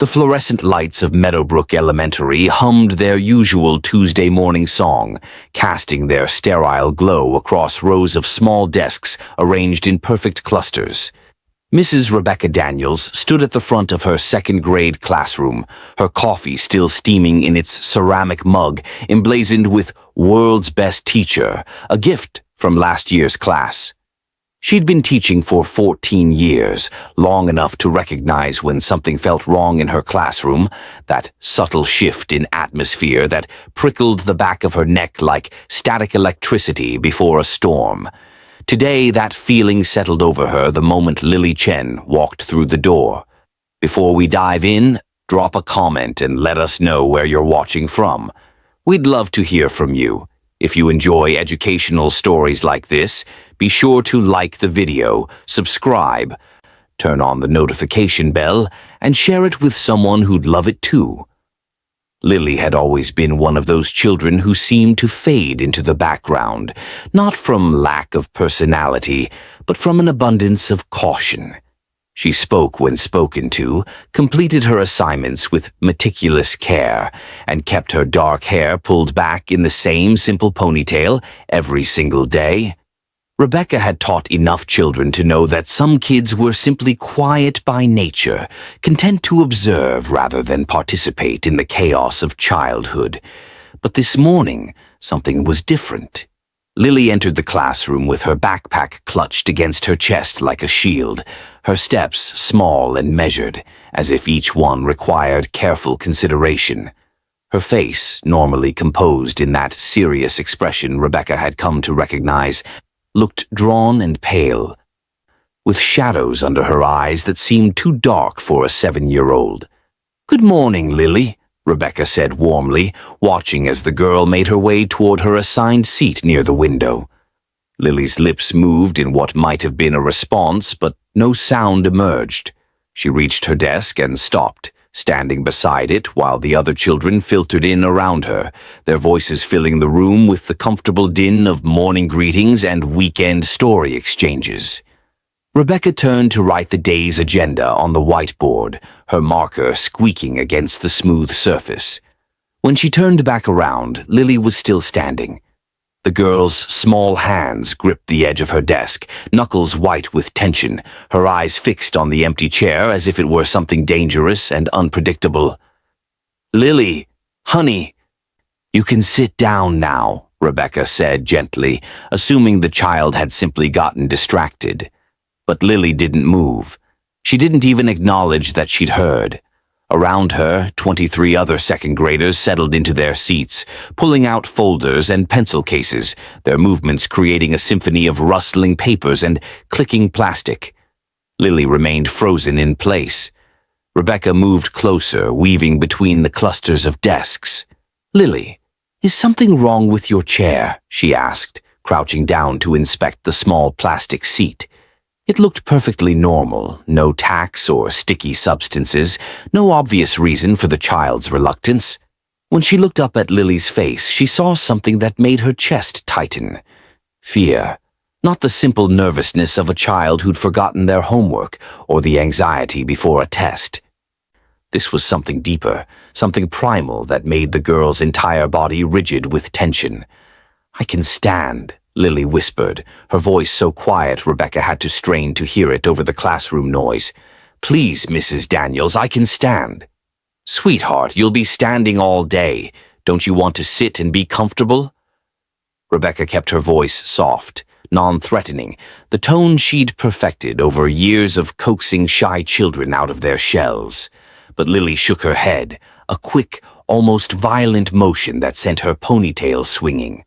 The fluorescent lights of Meadowbrook Elementary hummed their usual Tuesday morning song, casting their sterile glow across rows of small desks arranged in perfect clusters. Mrs. Rebecca Daniels stood at the front of her second-grade classroom, her coffee still steaming in its ceramic mug emblazoned with "World's Best Teacher," a gift from last year's class. She'd been teaching for 14 years, long enough to recognize when something felt wrong in her classroom, that subtle shift in atmosphere that prickled the back of her neck like static electricity before a storm. Today, that feeling settled over her the moment Lily Chen walked through the door. Before we dive in, drop a comment and let us know where you're watching from. We'd love to hear from you. If you enjoy educational stories like this, be sure to like the video, subscribe, turn on the notification bell, and share it with someone who'd love it too. Lily had always been one of those children who seemed to fade into the background, not from lack of personality, but from an abundance of caution. She spoke when spoken to, completed her assignments with meticulous care, and kept her dark hair pulled back in the same simple ponytail every single day. Rebecca had taught enough children to know that some kids were simply quiet by nature, content to observe rather than participate in the chaos of childhood. But this morning, something was different. Lily entered the classroom with her backpack clutched against her chest like a shield, her steps small and measured, as if each one required careful consideration. Her face, normally composed in that serious expression Rebecca had come to recognize, looked drawn and pale, with shadows under her eyes that seemed too dark for a 7-year-old. "Good morning, Lily," Rebecca said warmly, watching as the girl made her way toward her assigned seat near the window. Lily's lips moved in what might have been a response, but no sound emerged. She reached her desk and stopped, standing beside it while the other children filtered in around her, their voices filling the room with the comfortable din of morning greetings and weekend story exchanges. Rebecca turned to write the day's agenda on the whiteboard, her marker squeaking against the smooth surface. When she turned back around, Lily was still standing. The girl's small hands gripped the edge of her desk, knuckles white with tension, her eyes fixed on the empty chair as if it were something dangerous and unpredictable. "Lily, honey, you can sit down now," Rebecca said gently, assuming the child had simply gotten distracted. But Lily didn't move. She didn't even acknowledge that she'd heard. Around her, 23 other second graders settled into their seats, pulling out folders and pencil cases, their movements creating a symphony of rustling papers and clicking plastic. Lily remained frozen in place. Rebecca moved closer, weaving between the clusters of desks. "Lily, is something wrong with your chair?" she asked, crouching down to inspect the small plastic seat. It looked perfectly normal, no tacks or sticky substances, no obvious reason for the child's reluctance. When she looked up at Lily's face, she saw something that made her chest tighten. Fear, not the simple nervousness of a child who'd forgotten their homework or the anxiety before a test. This was something deeper, something primal that made the girl's entire body rigid with tension. "I can stand," Lily whispered, her voice so quiet Rebecca had to strain to hear it over the classroom noise. "Please, Mrs. Daniels, I can stand." "Sweetheart, you'll be standing all day. Don't you want to sit and be comfortable?" Rebecca kept her voice soft, non-threatening, the tone she'd perfected over years of coaxing shy children out of their shells. But Lily shook her head, a quick, almost violent motion that sent her ponytail swinging.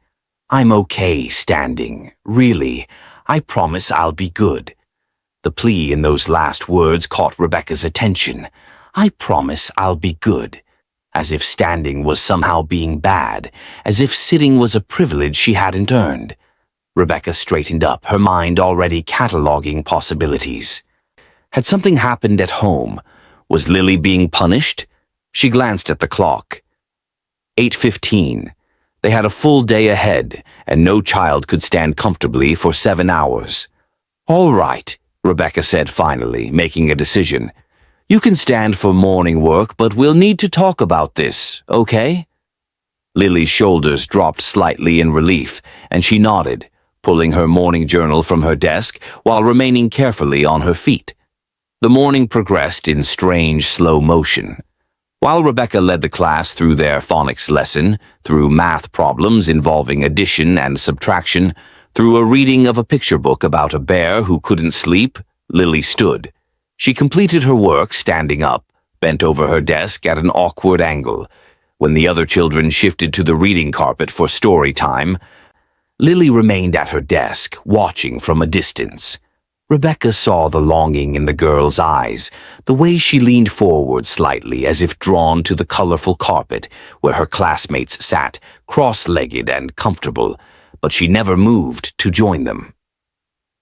"I'm okay standing, really. I promise I'll be good." The plea in those last words caught Rebecca's attention. "I promise I'll be good." As if standing was somehow being bad, as if sitting was a privilege she hadn't earned. Rebecca straightened up, her mind already cataloging possibilities. Had something happened at home? Was Lily being punished? She glanced at the clock. 8:15. They had a full day ahead, and no child could stand comfortably for 7 hours. "All right," Rebecca said finally, making a decision. You can stand for morning work, but we'll need to talk about this, okay? Lily's shoulders dropped slightly in relief, and she nodded, pulling her morning journal from her desk while remaining carefully on her feet. The morning progressed in strange, slow motion. While Rebecca led the class through their phonics lesson, through math problems involving addition and subtraction, through a reading of a picture book about a bear who couldn't sleep, Lily stood. She completed her work standing up, bent over her desk at an awkward angle. When the other children shifted to the reading carpet for story time, Lily remained at her desk, watching from a distance. Rebecca saw the longing in the girl's eyes, the way she leaned forward slightly as if drawn to the colorful carpet where her classmates sat, cross-legged and comfortable, but she never moved to join them.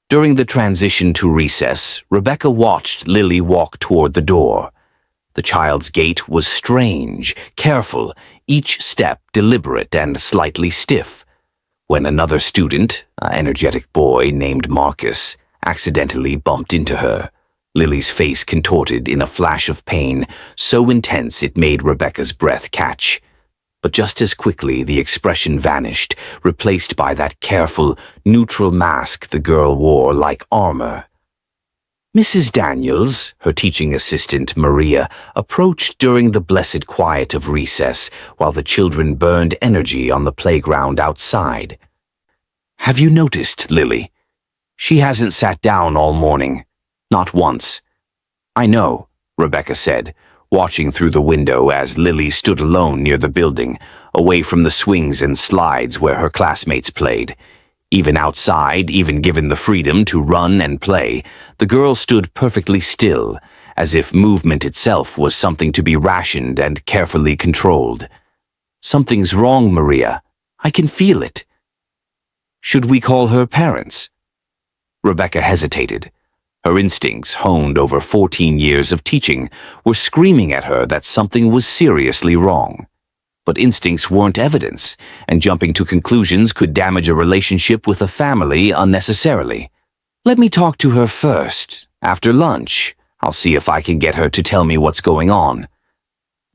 During the transition to recess, Rebecca watched Lily walk toward the door. The child's gait was strange, careful, each step deliberate and slightly stiff. When another student, an energetic boy named Marcus, accidentally bumped into her, Lily's face contorted in a flash of pain so intense it made Rebecca's breath catch. But just as quickly the expression vanished, replaced by that careful, neutral mask the girl wore like armor. Mrs. Daniels, her teaching assistant Maria, approached during the blessed quiet of recess while the children burned energy on the playground outside. "Have you noticed, Lily? She hasn't sat down all morning. Not once." "I know," Rebecca said, watching through the window as Lily stood alone near the building, away from the swings and slides where her classmates played. Even outside, even given the freedom to run and play, the girl stood perfectly still, as if movement itself was something to be rationed and carefully controlled. "Something's wrong, Maria. I can feel it." "Should we call her parents?" Rebecca hesitated. Her instincts, honed over 14 years of teaching, were screaming at her that something was seriously wrong. But instincts weren't evidence, and jumping to conclusions could damage a relationship with a family unnecessarily. "Let me talk to her first. After lunch, I'll see if I can get her to tell me what's going on."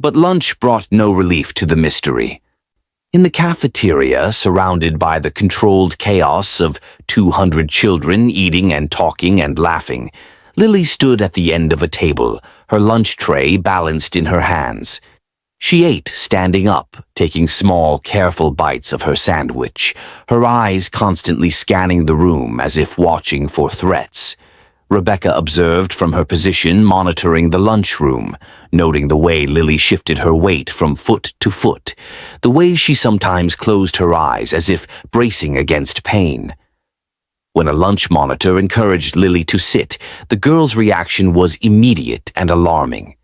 But lunch brought no relief to the mystery. In the cafeteria, surrounded by the controlled chaos of 200 children eating and talking and laughing, Lily stood at the end of a table, her lunch tray balanced in her hands. She ate standing up, taking small, careful bites of her sandwich, her eyes constantly scanning the room as if watching for threats. Rebecca observed from her position monitoring the lunchroom, noting the way Lily shifted her weight from foot to foot, the way she sometimes closed her eyes as if bracing against pain. When a lunch monitor encouraged Lily to sit, the girl's reaction was immediate and alarming.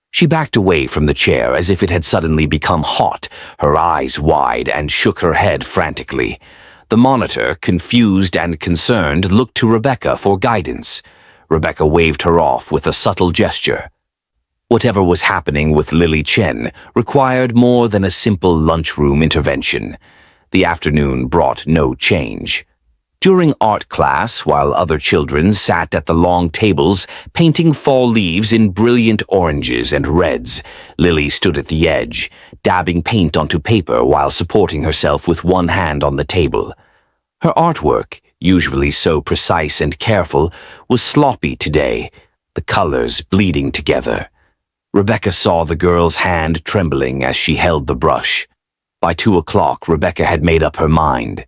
She backed away from the chair as if it had suddenly become hot, her eyes wide, and shook her head frantically. The monitor, confused and concerned, looked to Rebecca for guidance. Rebecca waved her off with a subtle gesture. Whatever was happening with Lily Chen required more than a simple lunchroom intervention. The afternoon brought no change. During art class, while other children sat at the long tables painting fall leaves in brilliant oranges and reds, Lily stood at the edge, dabbing paint onto paper while supporting herself with one hand on the table. Her artwork, usually so precise and careful, was sloppy today, the colors bleeding together. Rebecca saw the girl's hand trembling as she held the brush. By 2 o'clock, Rebecca had made up her mind.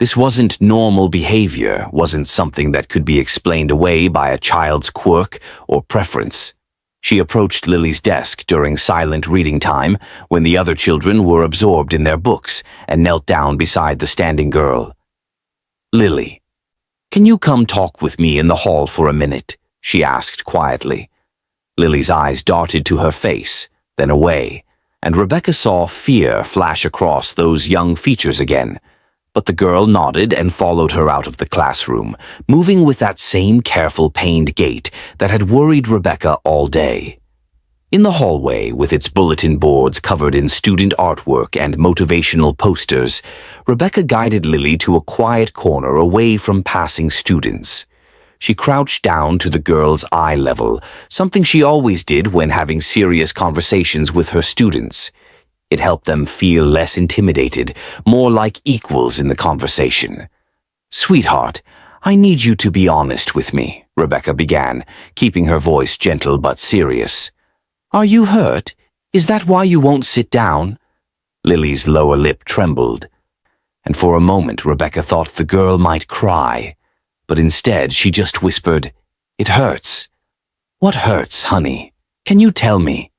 This wasn't normal behavior, wasn't something that could be explained away by a child's quirk or preference. She approached Lily's desk during silent reading time when the other children were absorbed in their books and knelt down beside the standing girl. "Lily, can you come talk with me in the hall for a minute?" she asked quietly. Lily's eyes darted to her face, then away, and Rebecca saw fear flash across those young features again. But the girl nodded and followed her out of the classroom, moving with that same careful, pained gait that had worried Rebecca all day. In the hallway, with its bulletin boards covered in student artwork and motivational posters, Rebecca guided Lily to a quiet corner away from passing students. She crouched down to the girl's eye level, something she always did when having serious conversations with her students. It helped them feel less intimidated, more like equals in the conversation. "Sweetheart, I need you to be honest with me," Rebecca began, keeping her voice gentle but serious. "Are you hurt? Is that why you won't sit down?" Lily's lower lip trembled, and for a moment Rebecca thought the girl might cry, but instead she just whispered, "It hurts." "What hurts, honey? Can you tell me?"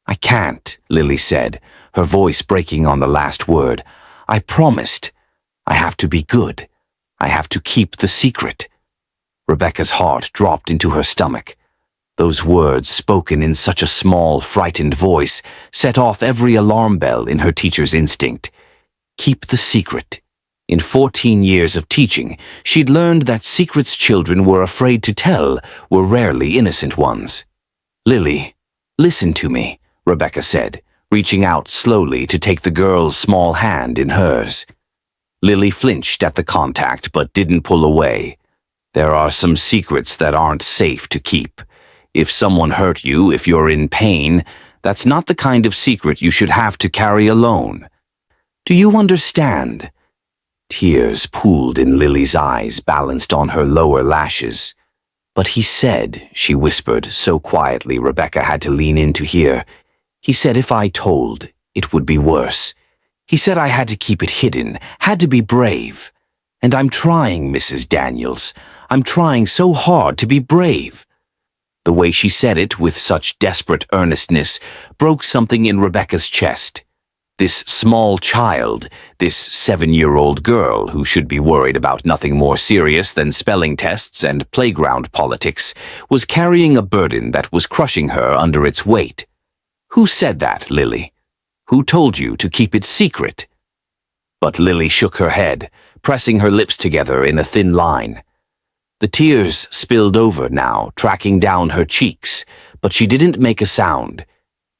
"I can't," Lily said, her voice breaking on the last word. "I promised. I have to be good. I have to keep the secret." Rebecca's heart dropped into her stomach. Those words, spoken in such a small, frightened voice, set off every alarm bell in her teacher's instinct. Keep the secret. In 14 years of teaching, she'd learned that secrets children were afraid to tell were rarely innocent ones. "Lily, listen to me," Rebecca said, reaching out slowly to take the girl's small hand in hers. Lily flinched at the contact but didn't pull away. "There are some secrets that aren't safe to keep. If someone hurt you, if you're in pain, that's not the kind of secret you should have to carry alone. Do you understand?" Tears pooled in Lily's eyes, balanced on her lower lashes. "But he said," she whispered, so quietly Rebecca had to lean in to hear, "he said if I told, it would be worse. He said I had to keep it hidden, had to be brave. And I'm trying, Mrs. Daniels. I'm trying so hard to be brave." The way she said it with such desperate earnestness broke something in Rebecca's chest. This small child, this 7-year-old girl who should be worried about nothing more serious than spelling tests and playground politics, was carrying a burden that was crushing her under its weight. "Who said that, Lily? Who told you to keep it secret?" But Lily shook her head, pressing her lips together in a thin line. The tears spilled over now, tracking down her cheeks, but she didn't make a sound.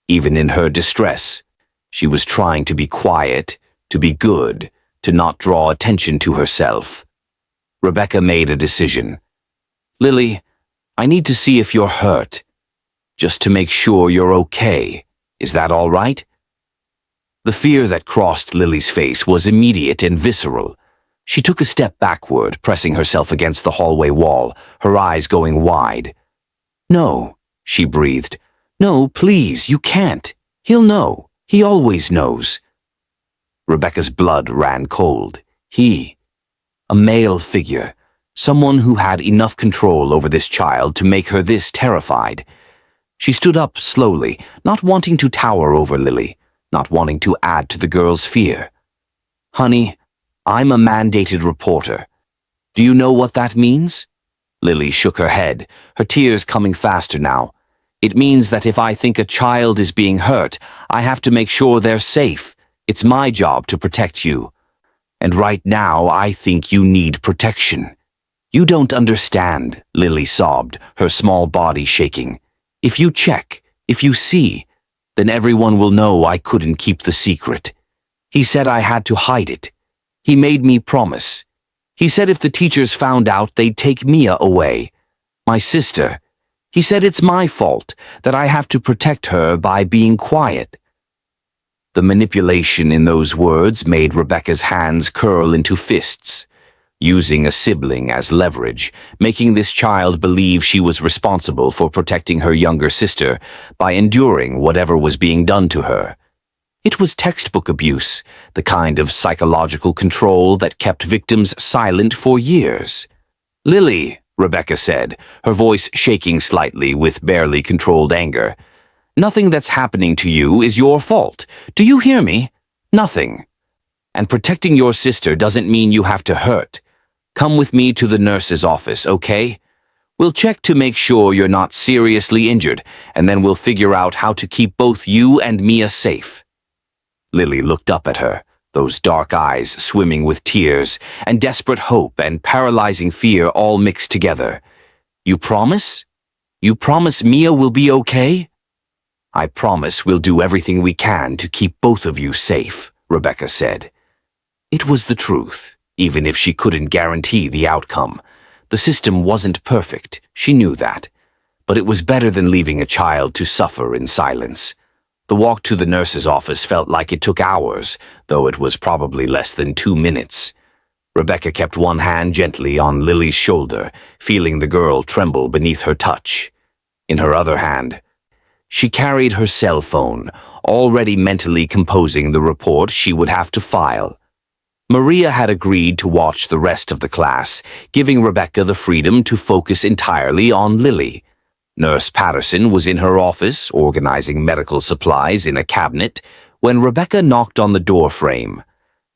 Even in her distress, she was trying to be quiet, to be good, to not draw attention to herself. Rebecca made a decision. "Lily, I need to see if you're hurt, just to make sure you're okay. Is that all right?" The fear that crossed Lily's face was immediate and visceral. She took a step backward, pressing herself against the hallway wall, her eyes going wide. "No," she breathed. "No, please, you can't. He'll know. He always knows." Rebecca's blood ran cold. A male figure, someone who had enough control over this child to make her this terrified. She stood up slowly, not wanting to tower over Lily, not wanting to add to the girl's fear. "Honey, I'm a mandated reporter. Do you know what that means?" Lily shook her head, her tears coming faster now. "It means that if I think a child is being hurt, I have to make sure they're safe. It's my job to protect you. And right now, I think you need protection." "You don't understand," Lily sobbed, her small body shaking. "If you check, if you see, then everyone will know I couldn't keep the secret. He said I had to hide it. He made me promise. He said if the teachers found out, they'd take Mia away. My sister. He said it's my fault, that I have to protect her by being quiet." The manipulation in those words made Rebecca's hands curl into fists, using a sibling as leverage, making this child believe she was responsible for protecting her younger sister by enduring whatever was being done to her. It was textbook abuse, the kind of psychological control that kept victims silent for years. "Lily," Rebecca said, her voice shaking slightly with barely controlled anger, "nothing that's happening to you is your fault. Do you hear me? Nothing. And protecting your sister doesn't mean you have to hurt. Come with me to the nurse's office, okay? We'll check to make sure you're not seriously injured, and then we'll figure out how to keep both you and Mia safe." Lily looked up at her, those dark eyes swimming with tears and desperate hope and paralyzing fear all mixed together. "You promise? You promise Mia will be okay?" "I promise we'll do everything we can to keep both of you safe," Rebecca said. It was the truth, even if she couldn't guarantee the outcome. The system wasn't perfect, she knew that. But it was better than leaving a child to suffer in silence. The walk to the nurse's office felt like it took hours, though it was probably less than 2 minutes. Rebecca kept one hand gently on Lily's shoulder, feeling the girl tremble beneath her touch. In her other hand, she carried her cell phone, already mentally composing the report she would have to file. Maria had agreed to watch the rest of the class, giving Rebecca the freedom to focus entirely on Lily. Nurse Patterson was in her office, organizing medical supplies in a cabinet, when Rebecca knocked on the door frame.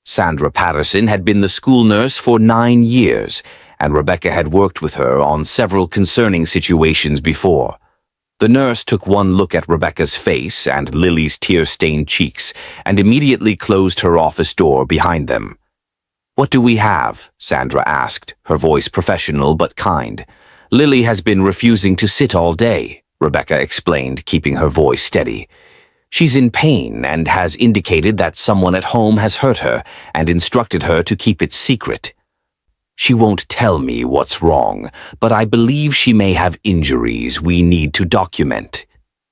Sandra Patterson had been the school nurse for 9 years, and Rebecca had worked with her on several concerning situations before. The nurse took one look at Rebecca's face and Lily's tear-stained cheeks, and immediately closed her office door behind them. "What do we have?" Sandra asked, her voice professional but kind. "Lily has been refusing to sit all day," Rebecca explained, keeping her voice steady. "She's in pain and has indicated that someone at home has hurt her and instructed her to keep it secret. She won't tell me what's wrong, but I believe she may have injuries we need to document."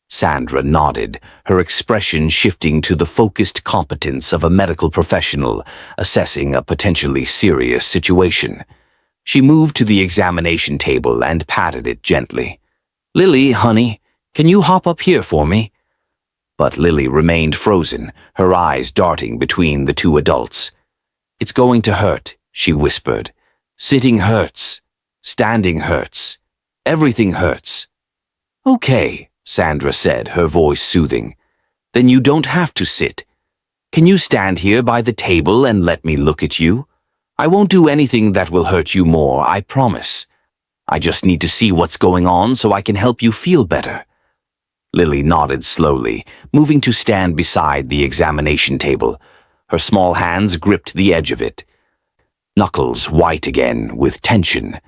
Sandra nodded, her expression shifting to the focused competence of a medical professional assessing a potentially serious situation. She moved to the examination table and patted it gently. "Lily, honey, can you hop up here for me?" But Lily remained frozen, her eyes darting between the two adults. "It's going to hurt," she whispered. "Sitting hurts. Standing hurts. Everything hurts." "Okay," Sandra said, her voice soothing. "Then you don't have to sit. Can you stand here by the table and let me look at you? I won't do anything that will hurt you more, I promise. I just need to see what's going on so I can help you feel better." Lily nodded slowly, moving to stand beside the examination table. Her small hands gripped the edge of it, knuckles white again with tension.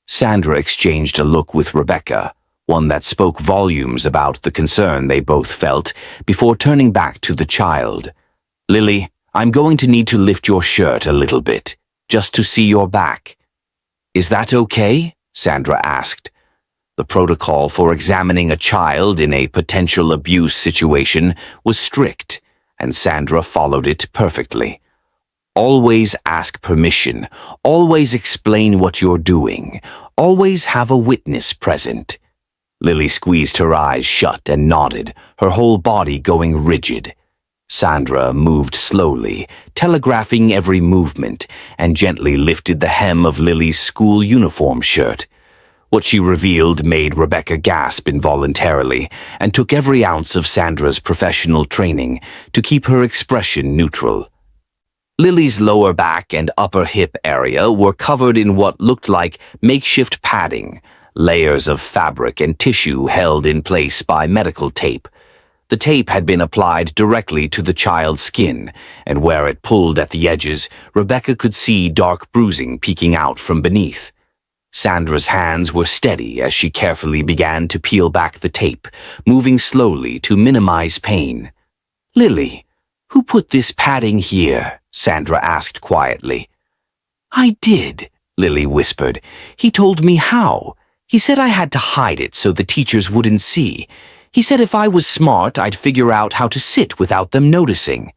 Sandra exchanged a look with Rebecca, one that spoke volumes about the concern they both felt, before turning back to the child. "Lily, I'm going to need to lift your shirt a little bit, just to see your back." "Is that okay?" Sandra asked. The protocol for examining a child in a potential abuse situation was strict, and Sandra followed it perfectly. Always ask permission, always explain what you're doing, always have a witness present. Lily squeezed her eyes shut and nodded, her whole body going rigid. Sandra moved slowly, telegraphing every movement, and gently lifted the hem of Lily's school uniform shirt. What she revealed made Rebecca gasp involuntarily, and took every ounce of Sandra's professional training to keep her expression neutral. Lily's lower back and upper hip area were covered in what looked like makeshift padding, layers of fabric and tissue held in place by medical tape. The tape had been applied directly to the child's skin, and where it pulled at the edges, Rebecca could see dark bruising peeking out from beneath. Sandra's hands were steady as she carefully began to peel back the tape, moving slowly to minimize pain. "Lily, who put this padding here?" Sandra asked quietly. "I did," Lily whispered. "He told me how. He said I had to hide it so the teachers wouldn't see. He said if I was smart, I'd figure out how to sit without them noticing."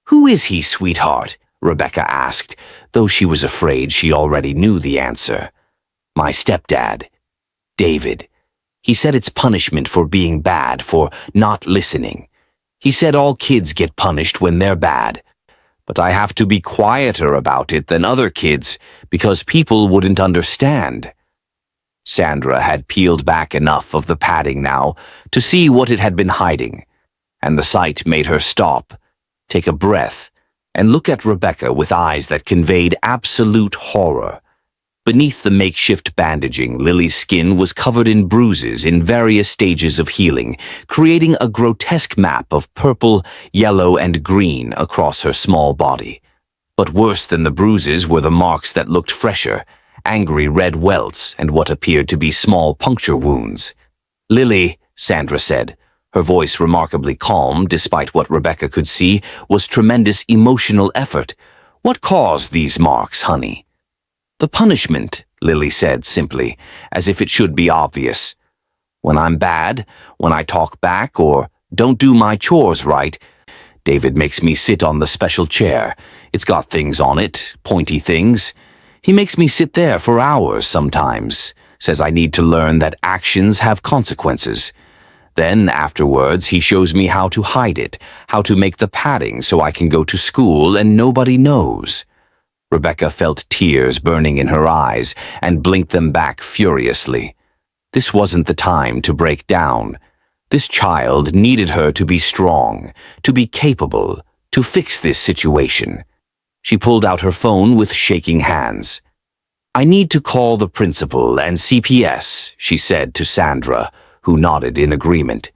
"Who is he, sweetheart?" Rebecca asked, though she was afraid she already knew the answer. "My stepdad, David. He said it's punishment for being bad, for not listening. He said all kids get punished when they're bad. But I have to be quieter about it than other kids because people wouldn't understand." Sandra had peeled back enough of the padding now to see what it had been hiding, and the sight made her stop, take a breath, and look at Rebecca with eyes that conveyed absolute horror. Beneath the makeshift bandaging, Lily's skin was covered in bruises in various stages of healing, creating a grotesque map of purple, yellow, and green across her small body. But worse than the bruises were the marks that looked fresher, angry red welts and what appeared to be small puncture wounds. "Lily," Sandra said, her voice remarkably calm despite what Rebecca could see was tremendous emotional effort. "What caused these marks, honey?" "The punishment," Lily said simply, as if it should be obvious. When I'm bad, when I talk back or don't do my chores right, David makes me sit on the special chair. It's got things on it, pointy things. He makes me sit there for hours sometimes, says I need to learn that actions have consequences. Then, afterwards, he shows me how to hide it, how to make the padding so I can go to school and nobody knows. Rebecca felt tears burning in her eyes and blinked them back furiously. This wasn't the time to break down. This child needed her to be strong, to be capable, to fix this situation. She pulled out her phone with shaking hands. I need to call the principal and CPS, she said to Sandra, who nodded in agreement.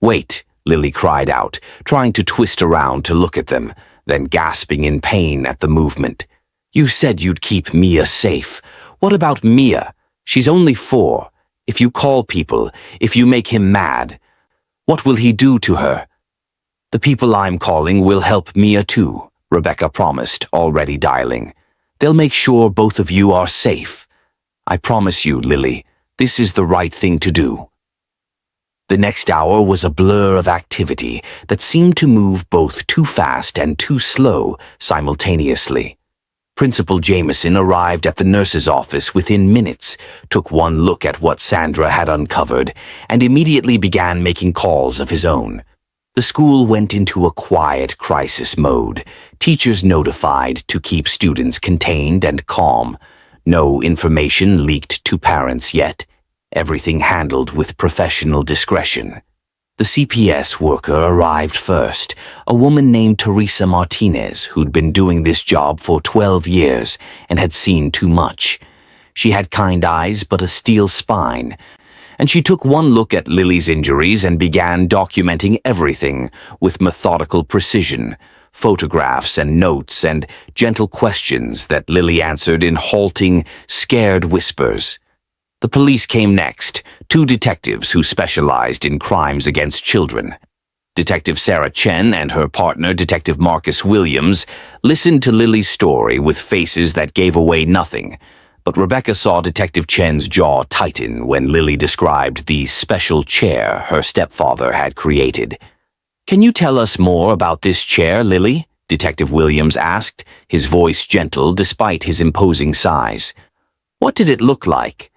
Wait, Lily cried out, trying to twist around to look at them, then gasping in pain at the movement. You said you'd keep Mia safe. What about Mia? She's only 4. If you call people, if you make him mad, what will he do to her? The people I'm calling will help Mia too, Rebecca promised, already dialing. They'll make sure both of you are safe. I promise you, Lily, this is the right thing to do. The next hour was a blur of activity that seemed to move both too fast and too slow simultaneously. Principal Jameson arrived at the nurse's office within minutes, took one look at what Sandra had uncovered, and immediately began making calls of his own. The school went into a quiet crisis mode, teachers notified to keep students contained and calm. No information leaked to parents yet. Everything handled with professional discretion. The CPS worker arrived first, a woman named Teresa Martinez who'd been doing this job for 12 years and had seen too much. She had kind eyes but a steel spine, and she took one look at Lily's injuries and began documenting everything with methodical precision, photographs and notes and gentle questions that Lily answered in halting, scared whispers. The police came next, 2 detectives who specialized in crimes against children. Detective Sarah Chen and her partner, Detective Marcus Williams, listened to Lily's story with faces that gave away nothing, but Rebecca saw Detective Chen's jaw tighten when Lily described the special chair her stepfather had created. Can you tell us more about this chair, Lily? Detective Williams asked, his voice gentle despite his imposing size. What did it look like?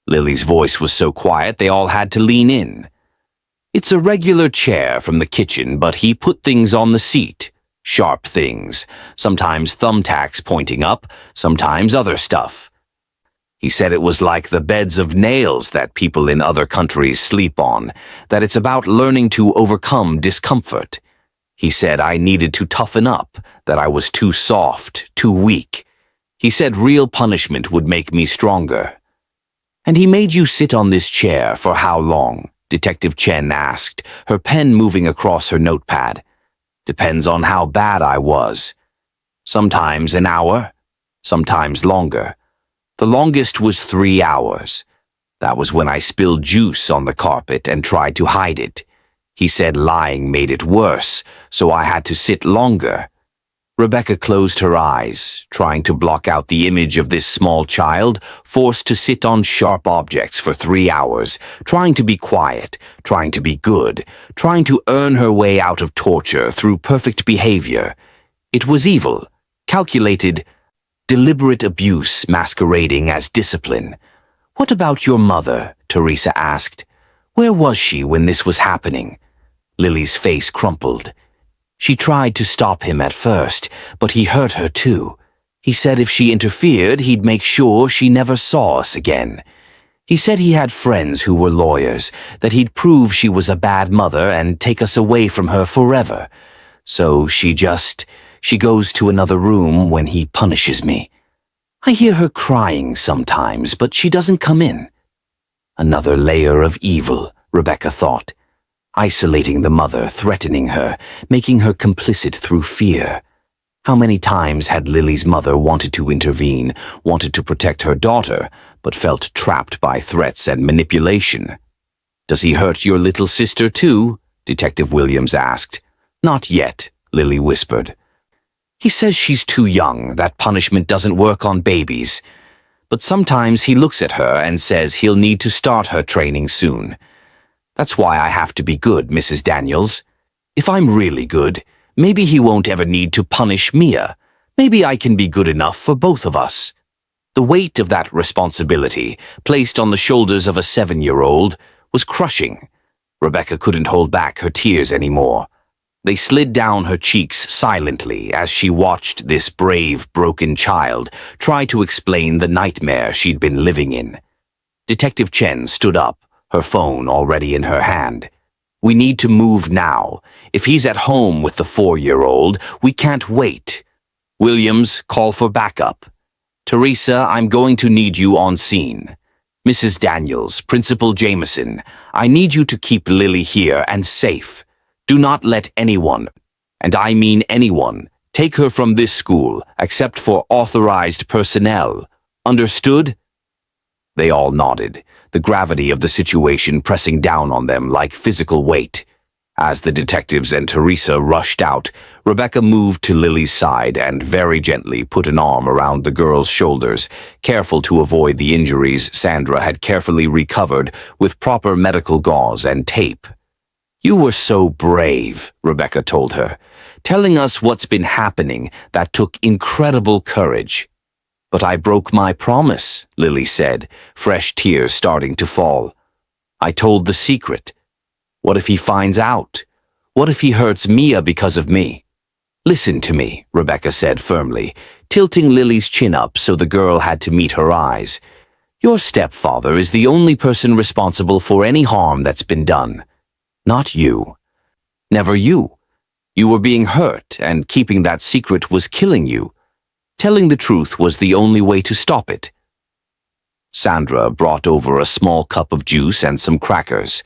Lily's voice was so quiet they all had to lean in. It's a regular chair from the kitchen, but he put things on the seat. Sharp things, sometimes thumbtacks pointing up, sometimes other stuff. He said it was like the beds of nails that people in other countries sleep on, that it's about learning to overcome discomfort. He said I needed to toughen up, that I was too soft, too weak. He said real punishment would make me stronger. And he made you sit on this chair for how long? Detective Chen asked, her pen moving across her notepad. Depends on how bad I was. Sometimes an hour, sometimes longer. The longest was 3 hours. That was when I spilled juice on the carpet and tried to hide it. He said lying made it worse, so I had to sit longer. Rebecca closed her eyes, trying to block out the image of this small child, forced to sit on sharp objects for 3 hours, trying to be quiet, trying to be good, trying to earn her way out of torture through perfect behavior. It was evil, calculated, deliberate abuse masquerading as discipline. What about your mother? Teresa asked. Where was she when this was happening? Lily's face crumpled. She tried to stop him at first, but he hurt her too. He said if she interfered, he'd make sure she never saw us again. He said he had friends who were lawyers, that he'd prove she was a bad mother and take us away from her forever. So she goes to another room when he punishes me. I hear her crying sometimes, but she doesn't come in. Another layer of evil, Rebecca thought. Isolating the mother, threatening her, making her complicit through fear. How many times had Lily's mother wanted to intervene, wanted to protect her daughter, but felt trapped by threats and manipulation? Does he hurt your little sister too? Detective Williams asked. Not yet, Lily whispered. He says she's too young, that punishment doesn't work on babies. but sometimes he looks at her and says he'll need to start her training soon. That's why I have to be good, Mrs. Daniels. If I'm really good, maybe he won't ever need to punish Mia. Maybe I can be good enough for both of us." The weight of that responsibility, placed on the shoulders of a 7-year-old, was crushing. Rebecca couldn't hold back her tears anymore. They slid down her cheeks silently as she watched this brave, broken child try to explain the nightmare she'd been living in. Detective Chen stood up, her phone already in her hand. "We need to move now. If he's at home with the 4-year-old, we can't wait. Williams, call for backup. Teresa, I'm going to need you on scene. Mrs. Daniels, Principal Jameson, I need you to keep Lily here and safe. Do not let anyone, and I mean anyone, take her from this school except for authorized personnel. Understood?" They all nodded, the gravity of the situation pressing down on them like physical weight. As the detectives and Teresa rushed out, Rebecca moved to Lily's side and very gently put an arm around the girl's shoulders, careful to avoid the injuries Sandra had carefully recovered with proper medical gauze and tape. "You were so brave," Rebecca told her, "telling us what's been happening. That took incredible courage." "But I broke my promise," Lily said, fresh tears starting to fall. "I told the secret. What if he finds out? What if he hurts Mia because of me?" "Listen to me," Rebecca said firmly, tilting Lily's chin up so the girl had to meet her eyes. "Your stepfather is the only person responsible for any harm that's been done. Not you. Never you. You were being hurt, and keeping that secret was killing you. Telling the truth was the only way to stop it." Sandra brought over a small cup of juice and some crackers.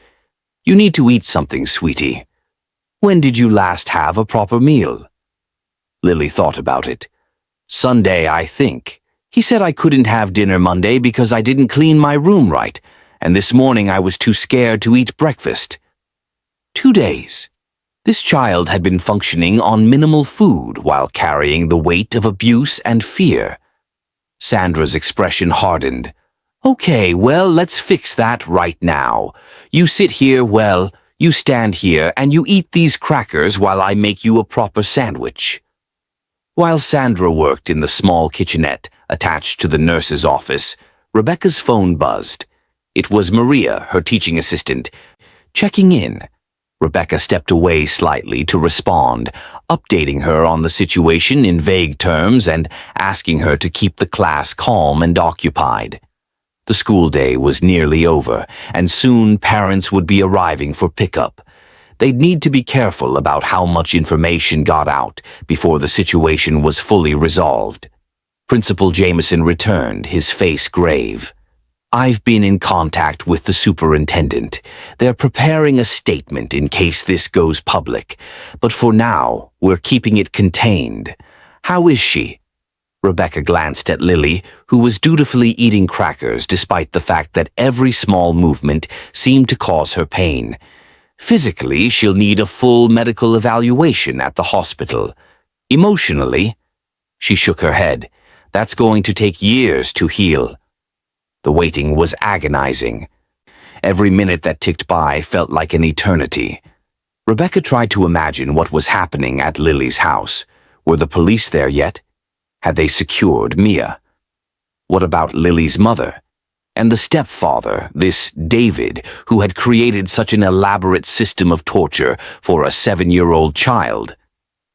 "You need to eat something, sweetie. When did you last have a proper meal?" Lily thought about it. "Sunday, I think. He said I couldn't have dinner Monday because I didn't clean my room right, and this morning I was too scared to eat breakfast. 2 days. This child had been functioning on minimal food while carrying the weight of abuse and fear." Sandra's expression hardened. "Okay, well, let's fix that right now. You sit here, well, you stand here, and you eat these crackers while I make you a proper sandwich." While Sandra worked in the small kitchenette attached to the nurse's office, Rebecca's phone buzzed. It was Maria, her teaching assistant, checking in. Rebecca stepped away slightly to respond, updating her on the situation in vague terms and asking her to keep the class calm and occupied. The school day was nearly over, and soon parents would be arriving for pickup. They'd need to be careful about how much information got out before the situation was fully resolved. Principal Jameson returned, his face grave. "I've been in contact with the superintendent. They're preparing a statement in case this goes public, but for now, we're keeping it contained. How is she?" Rebecca glanced at Lily, who was dutifully eating crackers despite the fact that every small movement seemed to cause her pain. "Physically, she'll need a full medical evaluation at the hospital. Emotionally," she shook her head, "that's going to take years to heal." The waiting was agonizing. Every minute that ticked by felt like an eternity. Rebecca tried to imagine what was happening at Lily's house. Were the police there yet? Had they secured Mia? What about Lily's mother? And the stepfather, this David, who had created such an elaborate system of torture for a 7-year-old child?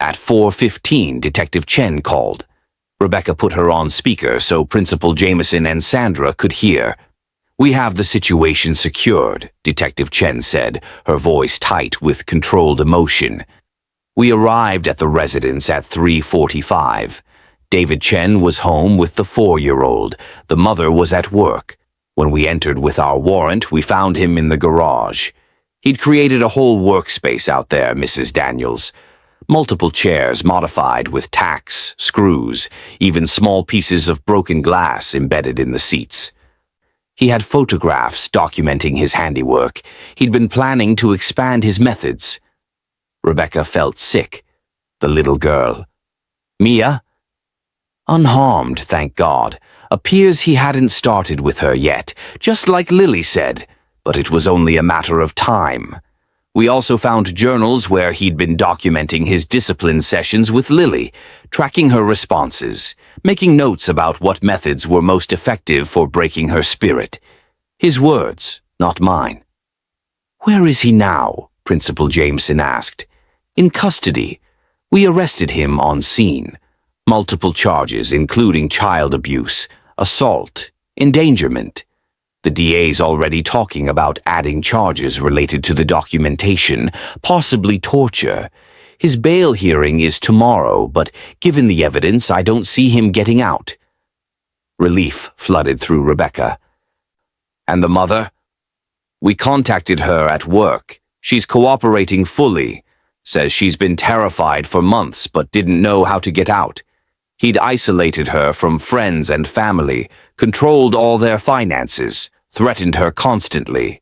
At 4:15, Detective Chen called. Rebecca put her on speaker so Principal Jameson and Sandra could hear. "We have the situation secured," Detective Chen said, her voice tight with controlled emotion. "We arrived at the residence at 3:45. David Chen was home with the 4-year-old. The mother was at work. When we entered with our warrant, we found him in the garage. He'd created a whole workspace out there, Mrs. Daniels. Multiple chairs modified with tacks, screws, even small pieces of broken glass embedded in the seats. He had photographs documenting his handiwork. He'd been planning to expand his methods." Rebecca felt sick. The little girl. "Mia?" "Unharmed, thank God. Appears he hadn't started with her yet, just like Lily said, but it was only a matter of time. We also found journals where he'd been documenting his discipline sessions with Lily, tracking her responses, making notes about what methods were most effective for breaking her spirit. His words, not mine. "Where is he now?" Principal Jameson asked. "In custody. We arrested him on scene. Multiple charges including child abuse, assault, endangerment. The DA's already talking about adding charges related to the documentation, possibly torture. His bail hearing is tomorrow, but given the evidence, I don't see him getting out." Relief flooded through Rebecca. "And the mother?" "We contacted her at work. She's cooperating fully. Says she's been terrified for months but didn't know how to get out. He'd isolated her from friends and family, controlled all their finances, threatened her constantly.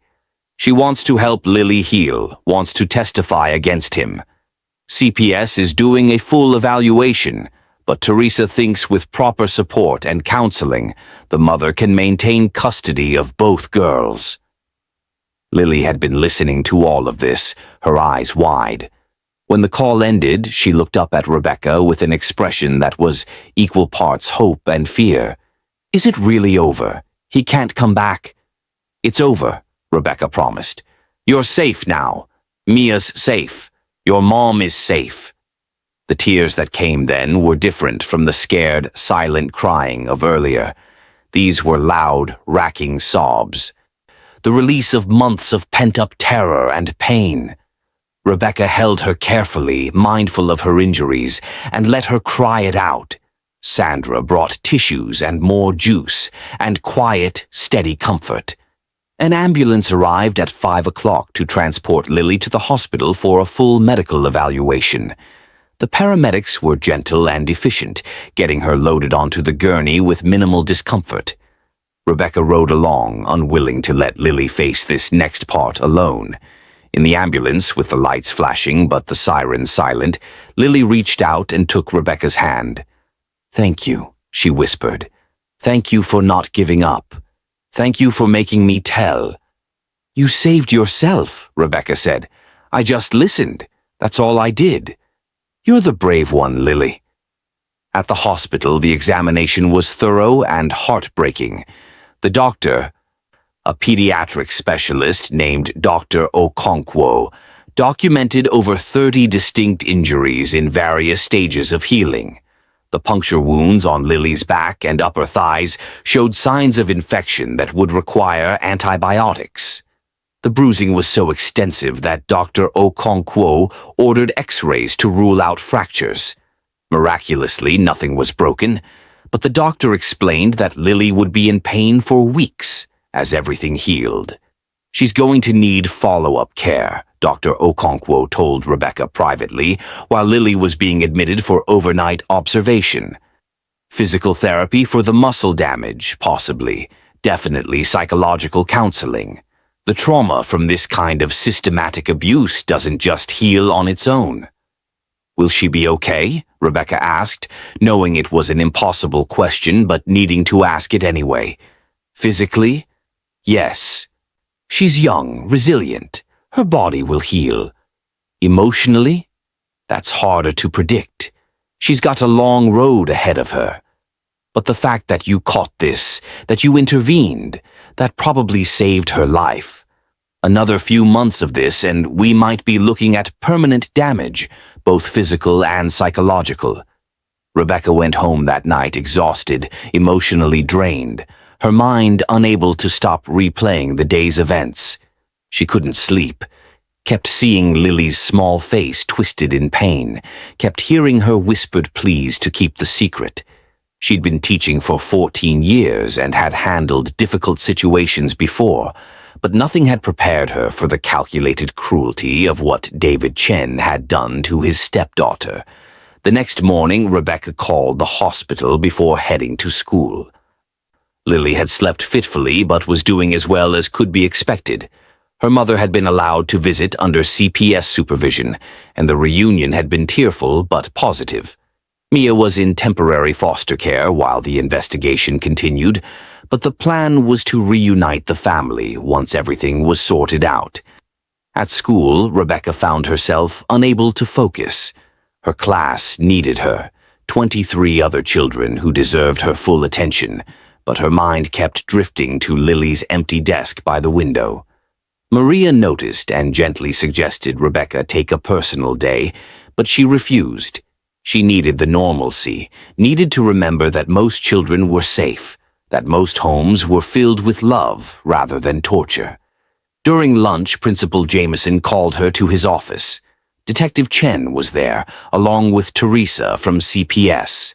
She wants to help Lily heal, wants to testify against him. CPS is doing a full evaluation, but Teresa thinks with proper support and counseling, the mother can maintain custody of both girls." Lily had been listening to all of this, her eyes wide. When the call ended, she looked up at Rebecca with an expression that was equal parts hope and fear. "Is it really over? He can't come back?" "It's over," Rebecca promised. "You're safe now. Mia's safe. Your mom is safe." The tears that came then were different from the scared, silent crying of earlier. These were loud, racking sobs. The release of months of pent-up terror and pain. Rebecca held her carefully, mindful of her injuries, and let her cry it out. Sandra brought tissues and more juice, and quiet, steady comfort. An ambulance arrived at 5 o'clock to transport Lily to the hospital for a full medical evaluation. The paramedics were gentle and efficient, getting her loaded onto the gurney with minimal discomfort. Rebecca rode along, unwilling to let Lily face this next part alone. In the ambulance, with the lights flashing but the sirens silent, Lily reached out and took Rebecca's hand. "Thank you," she whispered. "Thank you for not giving up. Thank you for making me tell." "You saved yourself," Rebecca said. "I just listened. That's all I did." "You're the brave one, Lily." At the hospital, the examination was thorough and heartbreaking. The doctor, a pediatric specialist named Dr. Okonkwo, documented over 30 distinct injuries in various stages of healing. The puncture wounds on Lily's back and upper thighs showed signs of infection that would require antibiotics. The bruising was so extensive that Dr. Okonkwo ordered X-rays to rule out fractures. Miraculously, nothing was broken, but the doctor explained that Lily would be in pain for weeks as everything healed. "She's going to need follow-up care," Dr. Okonkwo told Rebecca privately, while Lily was being admitted for overnight observation. "Physical therapy for the muscle damage, possibly. Definitely psychological counseling. The trauma from this kind of systematic abuse doesn't just heal on its own." "Will she be okay?" Rebecca asked, knowing it was an impossible question but needing to ask it anyway. "Physically? Yes. She's young, resilient. Her body will heal. Emotionally? That's harder to predict. She's got a long road ahead of her. But the fact that you caught this, that you intervened, that probably saved her life. Another few months of this and we might be looking at permanent damage, both physical and psychological." Rebecca went home that night exhausted, emotionally drained, her mind unable to stop replaying the day's events. She couldn't sleep, kept seeing Lily's small face twisted in pain, kept hearing her whispered pleas to keep the secret. She'd been teaching for 14 years and had handled difficult situations before, but nothing had prepared her for the calculated cruelty of what David Chen had done to his stepdaughter. The next morning, Rebecca called the hospital before heading to school. Lily had slept fitfully but was doing as well as could be expected. Her mother had been allowed to visit under CPS supervision, and the reunion had been tearful but positive. Mia was in temporary foster care while the investigation continued, but the plan was to reunite the family once everything was sorted out. At school, Rebecca found herself unable to focus. Her class needed her, 23 other children who deserved her full attention, but her mind kept drifting to Lily's empty desk by the window. Maria noticed and gently suggested Rebecca take a personal day, but she refused. She needed the normalcy, needed to remember that most children were safe, that most homes were filled with love rather than torture. During lunch, Principal Jameson called her to his office. Detective Chen was there, along with Teresa from CPS.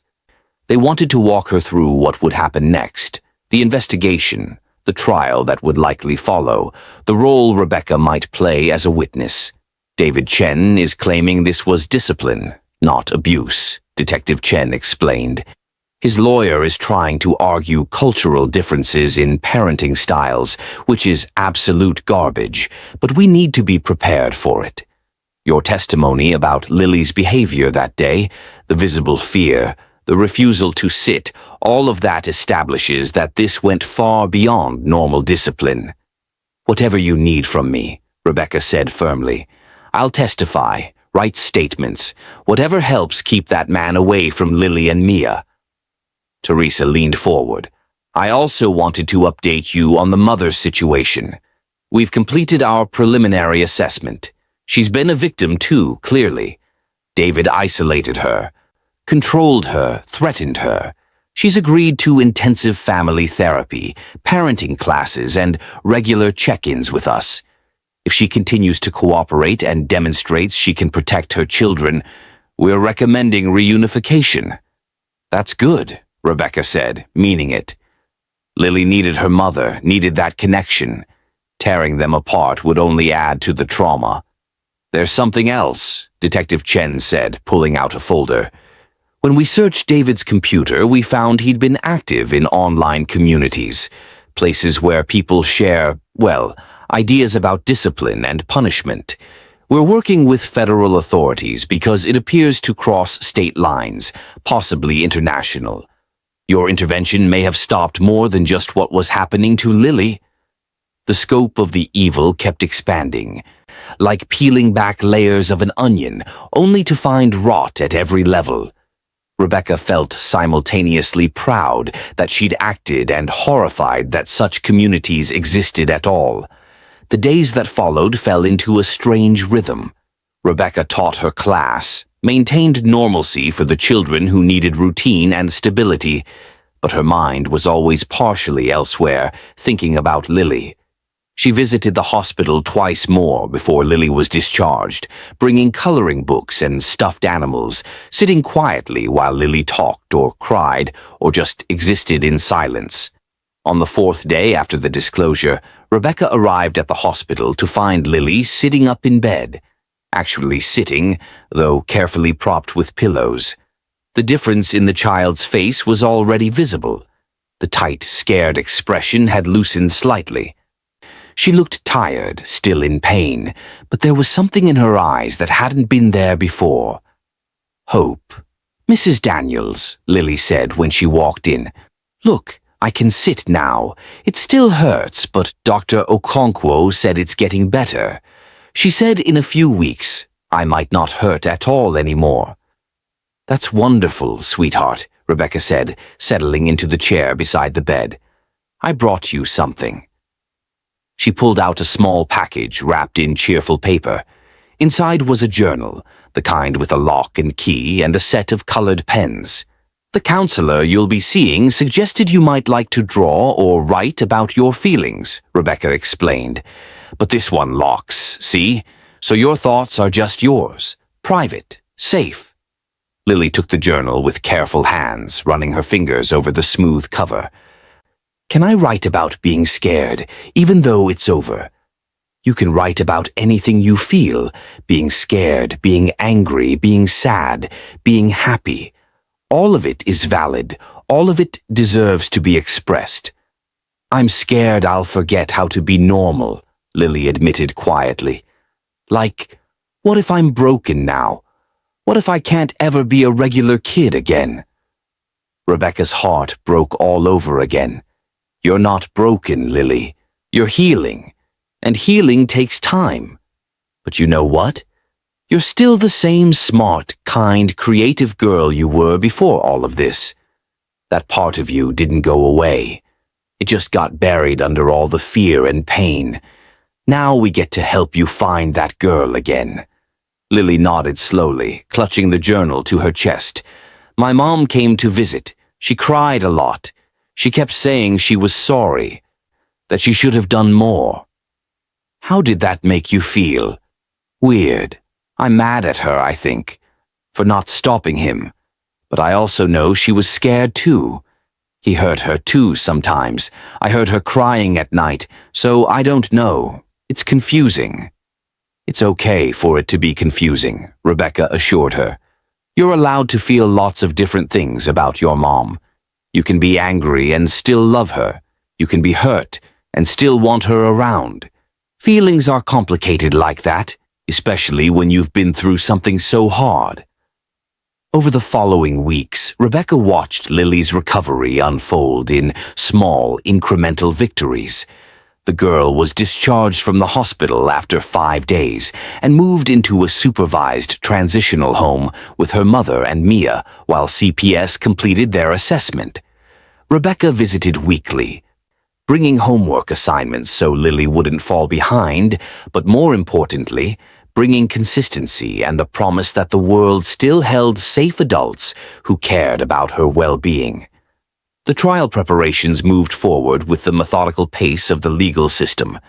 They wanted to walk her through what would happen next, the investigation, the trial that would likely follow, the role Rebecca might play as a witness. David Chen is claiming this was discipline, not abuse, Detective Chen explained. His lawyer is trying to argue cultural differences in parenting styles, which is absolute garbage, but we need to be prepared for it. Your testimony about Lily's behavior that day, the visible fear, the refusal to sit, all of that establishes that this went far beyond normal discipline. Whatever you need from me, Rebecca said firmly. I'll testify, write statements, whatever helps keep that man away from Lily and Mia. Teresa leaned forward. I also wanted to update you on the mother's situation. We've completed our preliminary assessment. She's been a victim too, clearly. David isolated her, controlled her, threatened her. She's agreed to intensive family therapy, parenting classes, and regular check-ins with us. If she continues to cooperate and demonstrates she can protect her children, we're recommending reunification. That's good, Rebecca said, meaning it. Lily needed her mother, needed that connection. Tearing them apart would only add to the trauma. There's something else, Detective Chen said, pulling out a folder. When we searched David's computer, we found he'd been active in online communities, places where people share, ideas about discipline and punishment. We're working with federal authorities because it appears to cross state lines, possibly international. Your intervention may have stopped more than just what was happening to Lily. The scope of the evil kept expanding, like peeling back layers of an onion, only to find rot at every level. Rebecca felt simultaneously proud that she'd acted and horrified that such communities existed at all. The days that followed fell into a strange rhythm. Rebecca taught her class, maintained normalcy for the children who needed routine and stability, but her mind was always partially elsewhere, thinking about Lily. She visited the hospital twice more before Lily was discharged, bringing coloring books and stuffed animals, sitting quietly while Lily talked or cried or just existed in silence. On the fourth day after the disclosure, Rebecca arrived at the hospital to find Lily sitting up in bed. Actually sitting, though carefully propped with pillows. The difference in the child's face was already visible. The tight, scared expression had loosened slightly. She looked tired, still in pain, but there was something in her eyes that hadn't been there before. Hope. Mrs. Daniels, Lily said when she walked in. Look, I can sit now. It still hurts, but Dr. Okonkwo said it's getting better. She said in a few weeks, I might not hurt at all anymore. That's wonderful, sweetheart, Rebecca said, settling into the chair beside the bed. I brought you something. She pulled out a small package wrapped in cheerful paper. Inside was a journal, the kind with a lock and key and a set of colored pens. The counselor you'll be seeing suggested you might like to draw or write about your feelings, Rebecca explained. But this one locks, see? So your thoughts are just yours, private, safe. Lily took the journal with careful hands, running her fingers over the smooth cover. Can I write about being scared, even though it's over? You can write about anything you feel, being scared, being angry, being sad, being happy. All of it is valid. All of it deserves to be expressed. I'm scared I'll forget how to be normal, Lily admitted quietly. Like, what if I'm broken now? What if I can't ever be a regular kid again? Rebecca's heart broke all over again. You're not broken, Lily. You're healing. And healing takes time. But you know what? You're still the same smart, kind, creative girl you were before all of this. That part of you didn't go away. It just got buried under all the fear and pain. Now we get to help you find that girl again. Lily nodded slowly, clutching the journal to her chest. My mom came to visit. She cried a lot. She kept saying she was sorry, that she should have done more. How did that make you feel? Weird. I'm mad at her, I think, for not stopping him. But I also know she was scared too. He hurt her too sometimes. I heard her crying at night, so I don't know. It's confusing. It's okay for it to be confusing, Rebecca assured her. You're allowed to feel lots of different things about your mom. You can be angry and still love her. You can be hurt and still want her around. Feelings are complicated like that, especially when you've been through something so hard. Over the following weeks, Rebecca watched Lily's recovery unfold in small, incremental victories. The girl was discharged from the hospital after 5 days and moved into a supervised transitional home with her mother and Mia while CPS completed their assessment. Rebecca visited weekly, bringing homework assignments so Lily wouldn't fall behind, but more importantly, bringing consistency and the promise that the world still held safe adults who cared about her well-being. The trial preparations moved forward with the methodical pace of the legal system.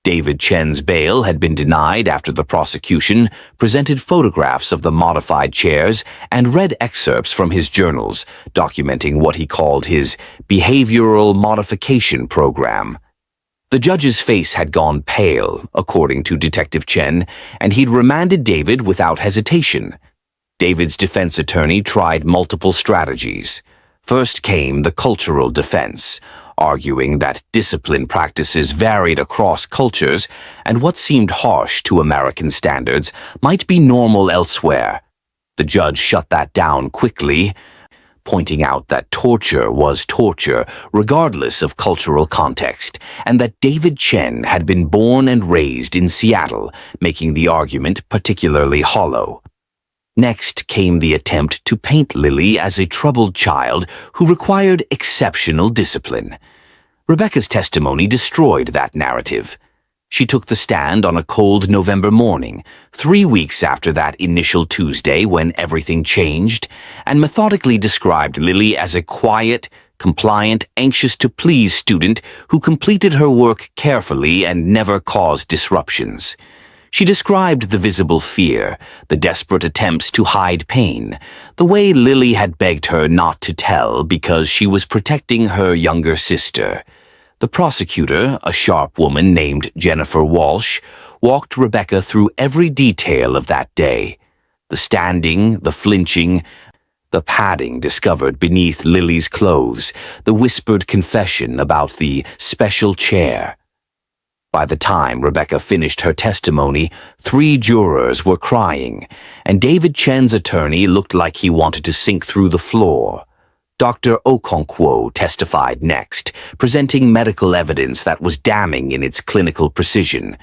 David Chen's bail had been denied after the prosecution presented photographs of the modified chairs and read excerpts from his journals documenting what he called his behavioral modification program. The judge's face had gone pale, according to Detective Chen, and he'd remanded David without hesitation. David's defense attorney tried multiple strategies. First came the cultural defense, arguing that discipline practices varied across cultures and what seemed harsh to American standards might be normal elsewhere. The judge shut that down quickly, pointing out that torture was torture regardless of cultural context, and that David Chen had been born and raised in Seattle, making the argument particularly hollow. Next came the attempt to paint Lily as a troubled child who required exceptional discipline. Rebecca's testimony destroyed that narrative. She took the stand on a cold November morning, 3 weeks after that initial Tuesday when everything changed, and methodically described Lily as a quiet, compliant, anxious-to-please student who completed her work carefully and never caused disruptions. She described the visible fear, the desperate attempts to hide pain, the way Lily had begged her not to tell because she was protecting her younger sister. The prosecutor, a sharp woman named Jennifer Walsh, walked Rebecca through every detail of that day. The standing, the flinching, the padding discovered beneath Lily's clothes, the whispered confession about the special chair. By the time Rebecca finished her testimony, 3 jurors were crying, and David Chen's attorney looked like he wanted to sink through the floor. Dr. Okonkwo testified next, presenting medical evidence that was damning in its clinical precision.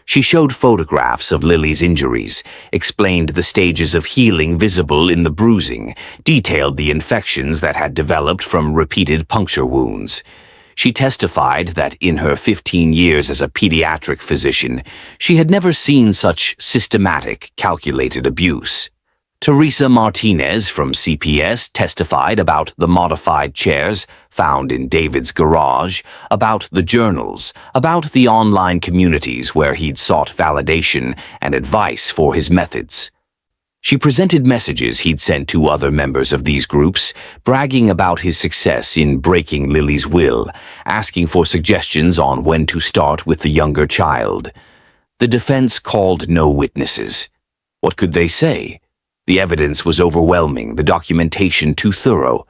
She showed photographs of Lily's injuries, explained the stages of healing visible in the bruising, detailed the infections that had developed from repeated puncture wounds. She testified that in her 15 years as a pediatric physician, she had never seen such systematic, calculated abuse. Teresa Martinez from CPS testified about the modified chairs found in David's garage, about the journals, about the online communities where he'd sought validation and advice for his methods. She presented messages he'd sent to other members of these groups, bragging about his success in breaking Lily's will, asking for suggestions on when to start with the younger child. The defense called no witnesses. What could they say? The evidence was overwhelming, the documentation too thorough.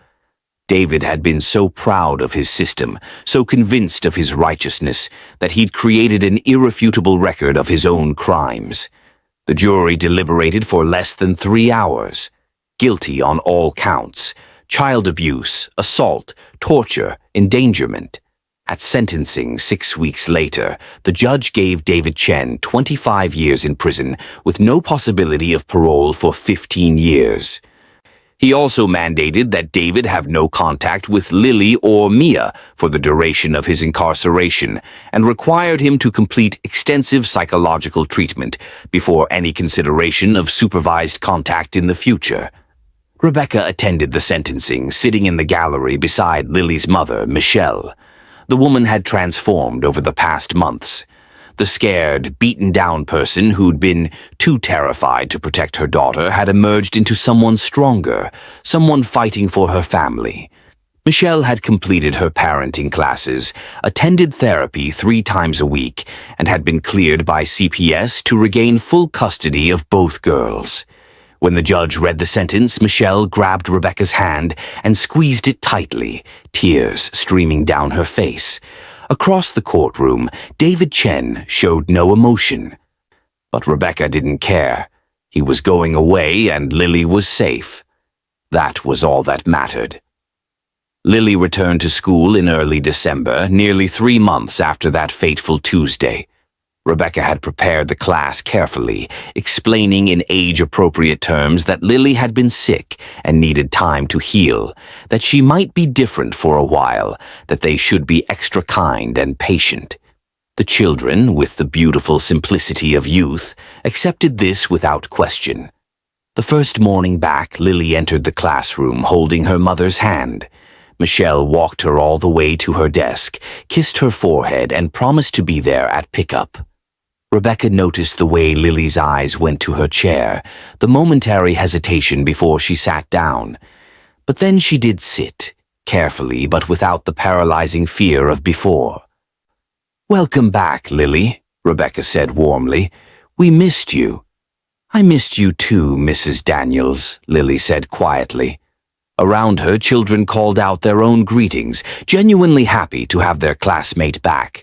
David had been so proud of his system, so convinced of his righteousness, that he'd created an irrefutable record of his own crimes. The jury deliberated for less than 3 hours. Guilty on all counts: child abuse, assault, torture, endangerment. At sentencing 6 weeks later, the judge gave David Chen 25 years in prison with no possibility of parole for 15 years. He also mandated that David have no contact with Lily or Mia for the duration of his incarceration and required him to complete extensive psychological treatment before any consideration of supervised contact in the future. Rebecca attended the sentencing, sitting in the gallery beside Lily's mother, Michelle. The woman had transformed over the past months. The scared, beaten-down person who'd been too terrified to protect her daughter had emerged into someone stronger, someone fighting for her family. Michelle had completed her parenting classes, attended therapy 3 times a week, and had been cleared by CPS to regain full custody of both girls. When the judge read the sentence, Michelle grabbed Rebecca's hand and squeezed it tightly, tears streaming down her face. Across the courtroom, David Chen showed no emotion. But Rebecca didn't care. He was going away and Lily was safe. That was all that mattered. Lily returned to school in early December, nearly 3 months after that fateful Tuesday. Rebecca had prepared the class carefully, explaining in age-appropriate terms that Lily had been sick and needed time to heal, that she might be different for a while, that they should be extra kind and patient. The children, with the beautiful simplicity of youth, accepted this without question. The first morning back, Lily entered the classroom holding her mother's hand. Michelle walked her all the way to her desk, kissed her forehead, and promised to be there at pickup. Rebecca noticed the way Lily's eyes went to her chair, the momentary hesitation before she sat down. But then she did sit, carefully but without the paralyzing fear of before. "Welcome back, Lily," Rebecca said warmly. "We missed you." "I missed you too, Mrs. Daniels," Lily said quietly. Around her, children called out their own greetings, genuinely happy to have their classmate back.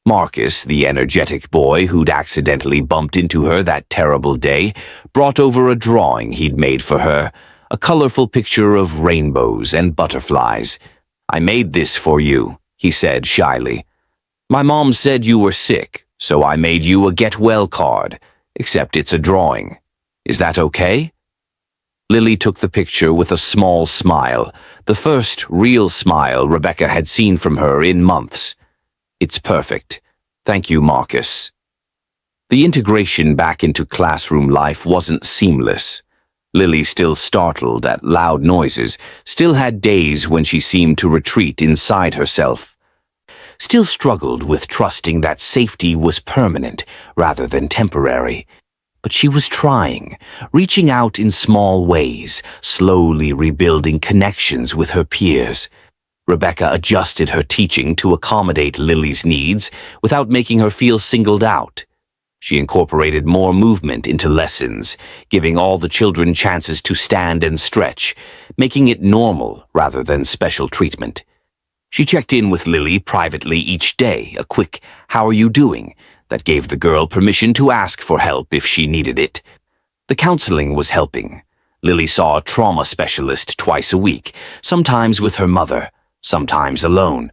Marcus, the energetic boy who'd accidentally bumped into her that terrible day, brought over a drawing he'd made for her, a colorful picture of rainbows and butterflies. "I made this for you," he said shyly. "My mom said you were sick, so I made you a get-well card, except it's a drawing. Is that okay?" Lily took the picture with a small smile, the first real smile Rebecca had seen from her in months. "It's perfect. Thank you, Marcus." The integration back into classroom life wasn't seamless. Lily, still startled at loud noises, still had days when she seemed to retreat inside herself. Still struggled with trusting that safety was permanent rather than temporary. But she was trying, reaching out in small ways, slowly rebuilding connections with her peers. Rebecca adjusted her teaching to accommodate Lily's needs without making her feel singled out. She incorporated more movement into lessons, giving all the children chances to stand and stretch, making it normal rather than special treatment. She checked in with Lily privately each day, a quick "How are you doing?" that gave the girl permission to ask for help if she needed it. The counseling was helping. Lily saw a trauma specialist twice a week, sometimes with her mother, sometimes alone.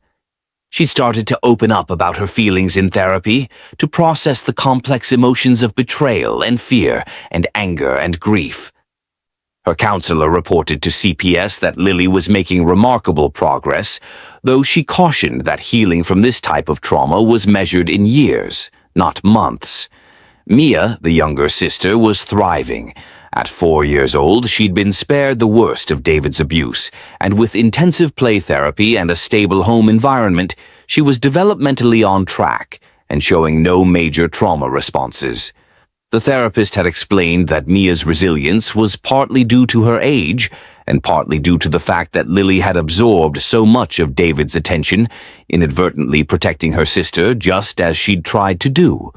She started to open up about her feelings in therapy, to process the complex emotions of betrayal and fear and anger and grief. Her counselor reported to CPS that Lily was making remarkable progress, though she cautioned that healing from this type of trauma was measured in years, not months. Mia, the younger sister, was thriving. At 4 years old, she'd been spared the worst of David's abuse, and with intensive play therapy and a stable home environment, she was developmentally on track and showing no major trauma responses. The therapist had explained that Mia's resilience was partly due to her age and partly due to the fact that Lily had absorbed so much of David's attention, inadvertently protecting her sister just as she'd tried to do.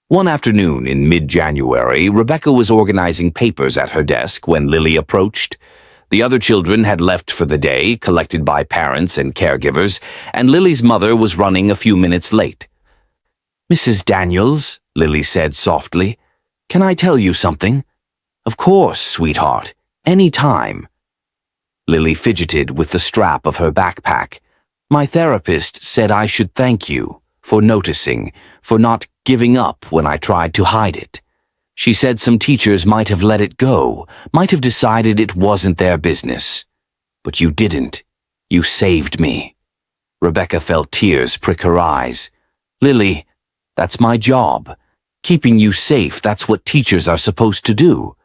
One afternoon in mid-January, Rebecca was organizing papers at her desk when Lily approached. The other children had left for the day, collected by parents and caregivers, and Lily's mother was running a few minutes late. "Mrs. Daniels," Lily said softly, Can I tell you something? Of course, sweetheart. Any time. Lily fidgeted with the strap of her backpack. My therapist said I should thank you for noticing, for not giving up when I tried to hide it. She said some teachers might have let it go, might have decided it wasn't their business. But you didn't. You saved me. Rebecca felt tears prick her eyes. Lily, that's my job. Keeping you safe, that's what teachers are supposed to do.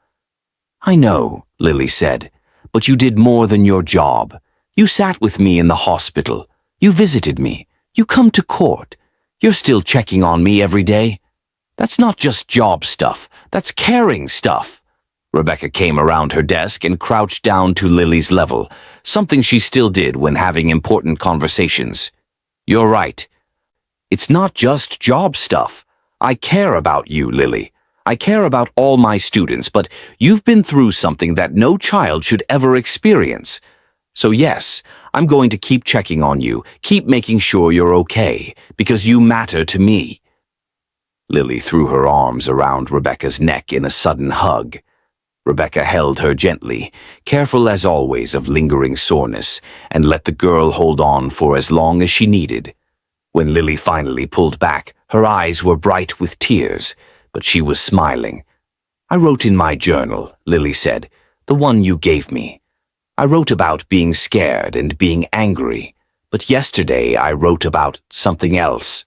I know, Lily said, but you did more than your job. You sat with me in the hospital. You visited me. You come to court. You're still checking on me every day. That's not just job stuff. That's caring stuff. Rebecca came around her desk and crouched down to Lily's level, something she still did when having important conversations. You're right. It's not just job stuff. I care about you, Lily. I care about all my students, but you've been through something that no child should ever experience. So yes, I'm going to keep checking on you, keep making sure you're okay, because you matter to me. Lily threw her arms around Rebecca's neck in a sudden hug. Rebecca held her gently, careful as always of lingering soreness, and let the girl hold on for as long as she needed. When Lily finally pulled back, her eyes were bright with tears, but she was smiling. I wrote in my journal, Lily said, the one you gave me. I wrote about being scared and being angry, but yesterday I wrote about something else.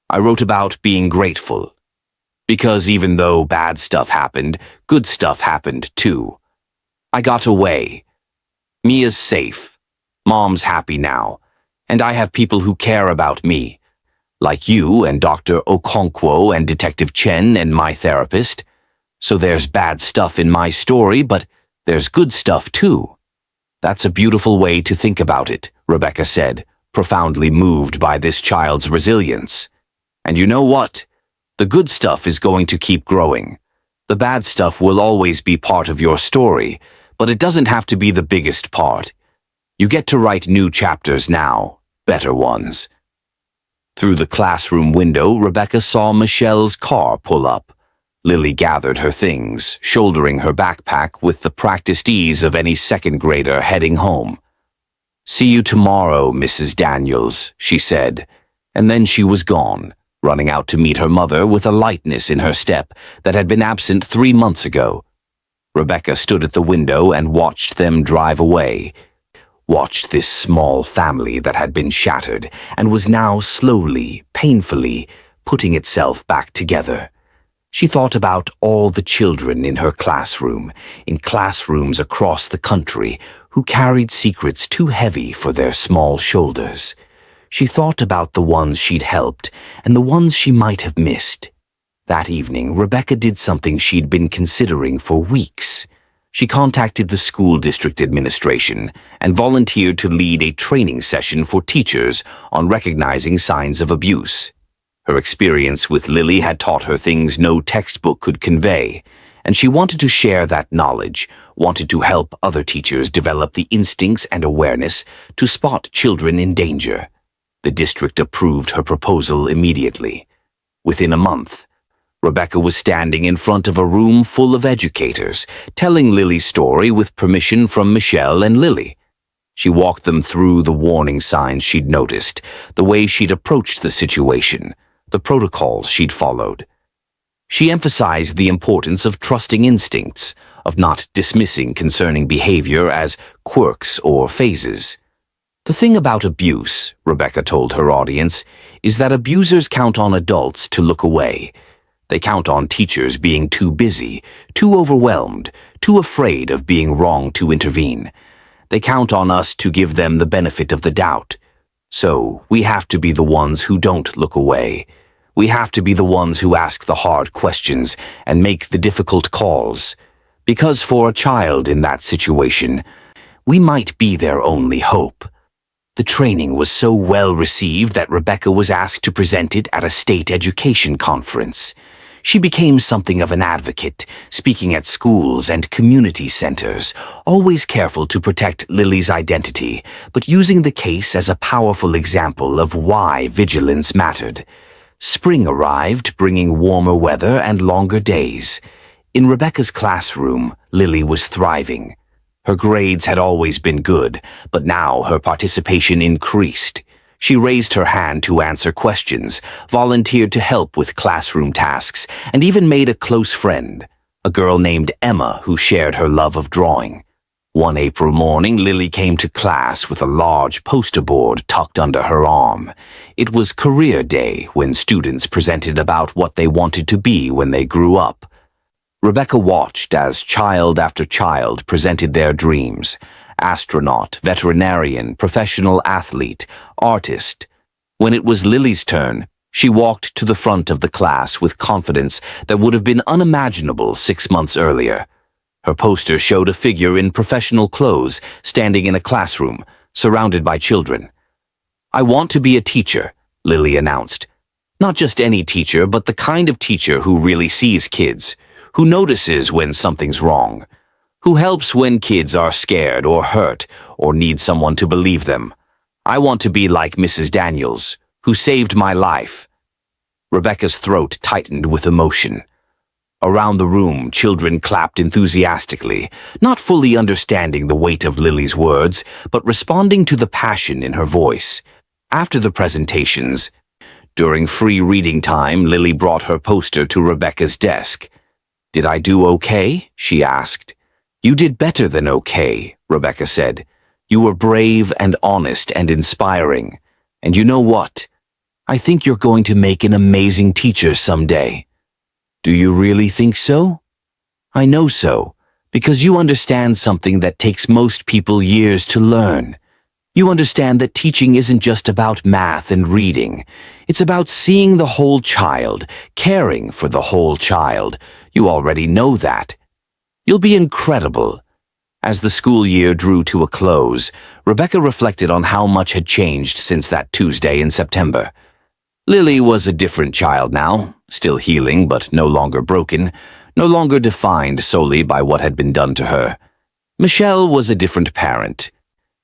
I wrote about being grateful. Because even though bad stuff happened, good stuff happened too. I got away. Mia's safe. Mom's happy now. And I have people who care about me. Like you and Dr. Okonkwo and Detective Chen and my therapist. So there's bad stuff in my story, but there's good stuff too. That's a beautiful way to think about it, Rebecca said, profoundly moved by this child's resilience. And you know what? The good stuff is going to keep growing. The bad stuff will always be part of your story, but it doesn't have to be the biggest part. You get to write new chapters now, better ones. Through the classroom window, Rebecca saw Michelle's car pull up. Lily gathered her things, shouldering her backpack with the practiced ease of any second grader heading home. See you tomorrow, Mrs. Daniels, she said, and then she was gone, running out to meet her mother with a lightness in her step that had been absent 3 months ago. Rebecca stood at the window and watched them drive away, watched this small family that had been shattered and was now slowly, painfully, putting itself back together. She thought about all the children in her classroom, in classrooms across the country, who carried secrets too heavy for their small shoulders. She thought about the ones she'd helped and the ones she might have missed. That evening, Rebecca did something she'd been considering for weeks. She contacted the school district administration and volunteered to lead a training session for teachers on recognizing signs of abuse. Her experience with Lily had taught her things no textbook could convey, and she wanted to share that knowledge, wanted to help other teachers develop the instincts and awareness to spot children in danger. The district approved her proposal immediately. Within a month, Rebecca was standing in front of a room full of educators, telling Lily's story with permission from Michelle and Lily. She walked them through the warning signs she'd noticed, the way she'd approached the situation, the protocols she'd followed. She emphasized the importance of trusting instincts, of not dismissing concerning behavior as quirks or phases. The thing about abuse, Rebecca told her audience, is that abusers count on adults to look away. They count on teachers being too busy, too overwhelmed, too afraid of being wrong to intervene. They count on us to give them the benefit of the doubt. So we have to be the ones who don't look away. We have to be the ones who ask the hard questions and make the difficult calls. Because for a child in that situation, we might be their only hope. The training was so well received that Rebecca was asked to present it at a state education conference. She became something of an advocate, speaking at schools and community centers, always careful to protect Lily's identity, but using the case as a powerful example of why vigilance mattered. Spring arrived, bringing warmer weather and longer days. In Rebecca's classroom, Lily was thriving. Her grades had always been good, but now her participation increased. She raised her hand to answer questions, volunteered to help with classroom tasks, and even made a close friend, a girl named Emma who shared her love of drawing. One April morning, Lily came to class with a large poster board tucked under her arm. It was career day, when students presented about what they wanted to be when they grew up. Rebecca watched as child after child presented their dreams: astronaut, veterinarian, professional athlete, artist. When it was Lily's turn, she walked to the front of the class with confidence that would have been unimaginable 6 months earlier. Her poster showed a figure in professional clothes standing in a classroom, surrounded by children. "I want to be a teacher," Lily announced. "Not just any teacher, but the kind of teacher who really sees kids, who notices when something's wrong, who helps when kids are scared or hurt or need someone to believe them. I want to be like Mrs. Daniels, who saved my life." Rebecca's throat tightened with emotion. Around the room, children clapped enthusiastically, not fully understanding the weight of Lily's words, but responding to the passion in her voice. After the presentations, during free reading time, Lily brought her poster to Rebecca's desk. "Did I do okay?" she asked. "You did better than okay," Rebecca said. "You were brave and honest and inspiring. And you know what? I think you're going to make an amazing teacher someday." "Do you really think so?" "I know so, because you understand something that takes most people years to learn. You understand that teaching isn't just about math and reading. It's about seeing the whole child, caring for the whole child. You already know that. You'll be incredible." As the school year drew to a close, Rebecca reflected on how much had changed since that Tuesday in September. Lily was a different child now, still healing but no longer broken, no longer defined solely by what had been done to her. Michelle was a different parent,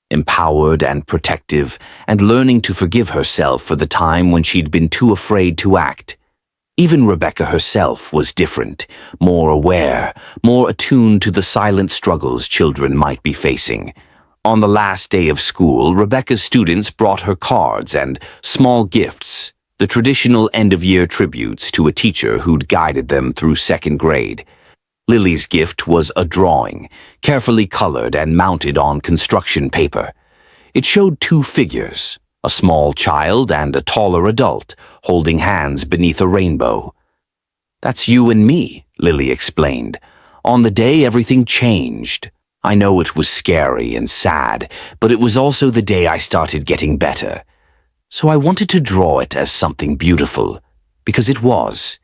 empowered and protective, and learning to forgive herself for the time when she'd been too afraid to act. Even Rebecca herself was different, more aware, more attuned to the silent struggles children might be facing. On the last day of school, Rebecca's students brought her cards and small gifts, the traditional end-of-year tributes to a teacher who'd guided them through second grade. Lily's gift was a drawing, carefully colored and mounted on construction paper. It showed two figures, a small child and a taller adult, holding hands beneath a rainbow. "That's you and me," Lily explained. "On the day everything changed. I know it was scary and sad, but it was also the day I started getting better. So I wanted to draw it as something beautiful, because it was.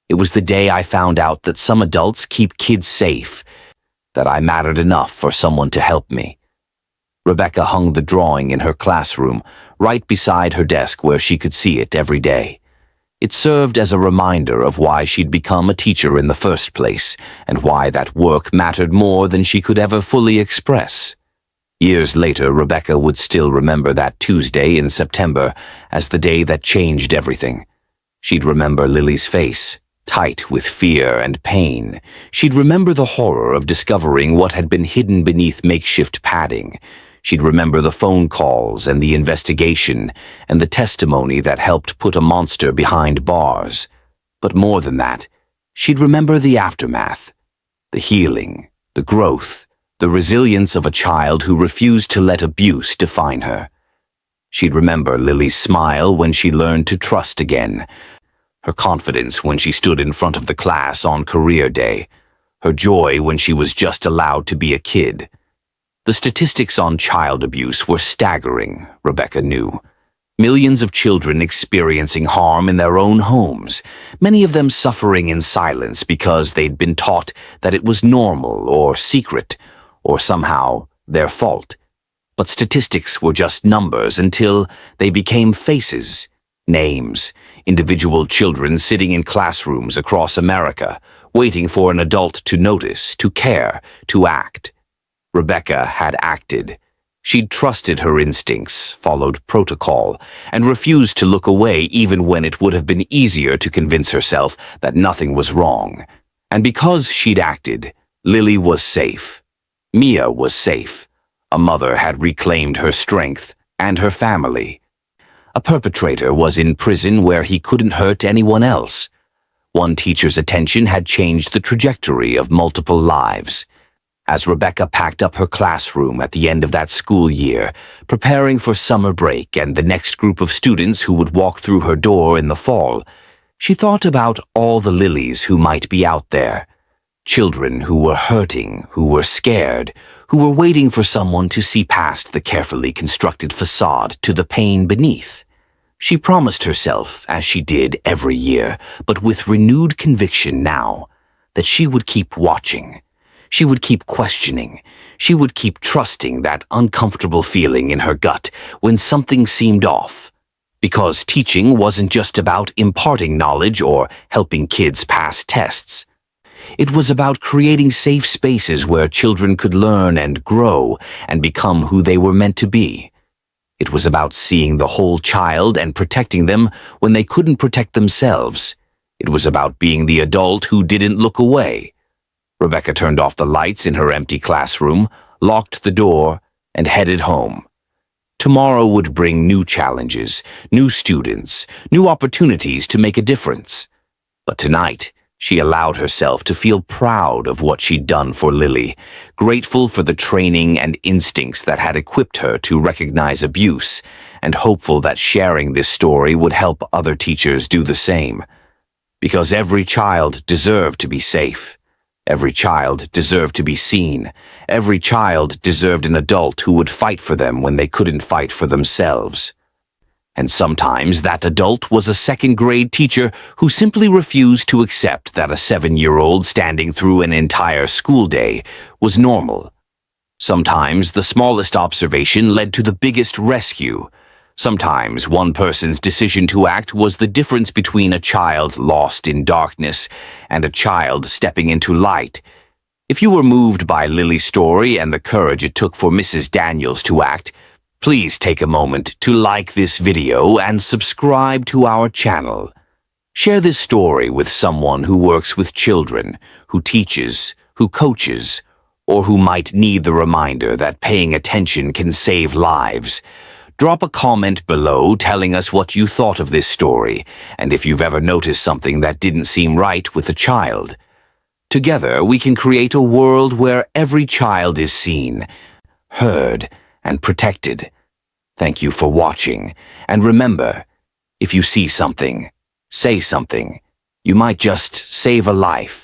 It was the day I found out that some adults keep kids safe, that I mattered enough for someone to help me." Rebecca hung the drawing in her classroom, right beside her desk where she could see it every day. It served as a reminder of why she'd become a teacher in the first place, and why that work mattered more than she could ever fully express. Years later, Rebecca would still remember that Tuesday in September as the day that changed everything. She'd remember Lily's face, tight with fear and pain. She'd remember the horror of discovering what had been hidden beneath makeshift padding. She'd remember the phone calls and the investigation and the testimony that helped put a monster behind bars. But more than that, she'd remember the aftermath, the healing, the growth, the resilience of a child who refused to let abuse define her. She'd remember Lily's smile when she learned to trust again, her confidence when she stood in front of the class on career day, her joy when she was just allowed to be a kid. The statistics on child abuse were staggering, Rebecca knew. Millions of children experiencing harm in their own homes, many of them suffering in silence because they'd been taught that it was normal or secret, or somehow their fault. But statistics were just numbers until they became faces, names, individual children sitting in classrooms across America, waiting for an adult to notice, to care, to act. Rebecca had acted. She'd trusted her instincts, followed protocol, and refused to look away even when it would have been easier to convince herself that nothing was wrong. And because she'd acted, Lily was safe. Mia was safe. A mother had reclaimed her strength and her family. A perpetrator was in prison where he couldn't hurt anyone else. One teacher's attention had changed the trajectory of multiple lives. As Rebecca packed up her classroom at the end of that school year, preparing for summer break and the next group of students who would walk through her door in the fall, she thought about all the Lilies who might be out there. Children who were hurting, who were scared, who were waiting for someone to see past the carefully constructed facade to the pain beneath. She promised herself, as she did every year, but with renewed conviction now, that she would keep watching. She would keep questioning. She would keep trusting that uncomfortable feeling in her gut when something seemed off. Because teaching wasn't just about imparting knowledge or helping kids pass tests. It was about creating safe spaces where children could learn and grow and become who they were meant to be. It was about seeing the whole child and protecting them when they couldn't protect themselves. It was about being the adult who didn't look away. Rebecca turned off the lights in her empty classroom, locked the door, and headed home. Tomorrow would bring new challenges, new students, new opportunities to make a difference. But tonight, she allowed herself to feel proud of what she'd done for Lily, grateful for the training and instincts that had equipped her to recognize abuse, and hopeful that sharing this story would help other teachers do the same. Because every child deserved to be safe. Every child deserved to be seen. Every child deserved an adult who would fight for them when they couldn't fight for themselves. And sometimes that adult was a second-grade teacher who simply refused to accept that a 7-year-old standing through an entire school day was normal. Sometimes the smallest observation led to the biggest rescue. Sometimes one person's decision to act was the difference between a child lost in darkness and a child stepping into light. If you were moved by Lily's story and the courage it took for Mrs. Daniels to act, please take a moment to like this video and subscribe to our channel. Share this story with someone who works with children, who teaches, who coaches, or who might need the reminder that paying attention can save lives. Drop a comment below telling us what you thought of this story, and if you've ever noticed something that didn't seem right with a child. Together, we can create a world where every child is seen, heard, and protected. Thank you for watching, and remember, if you see something, say something. You might just save a life.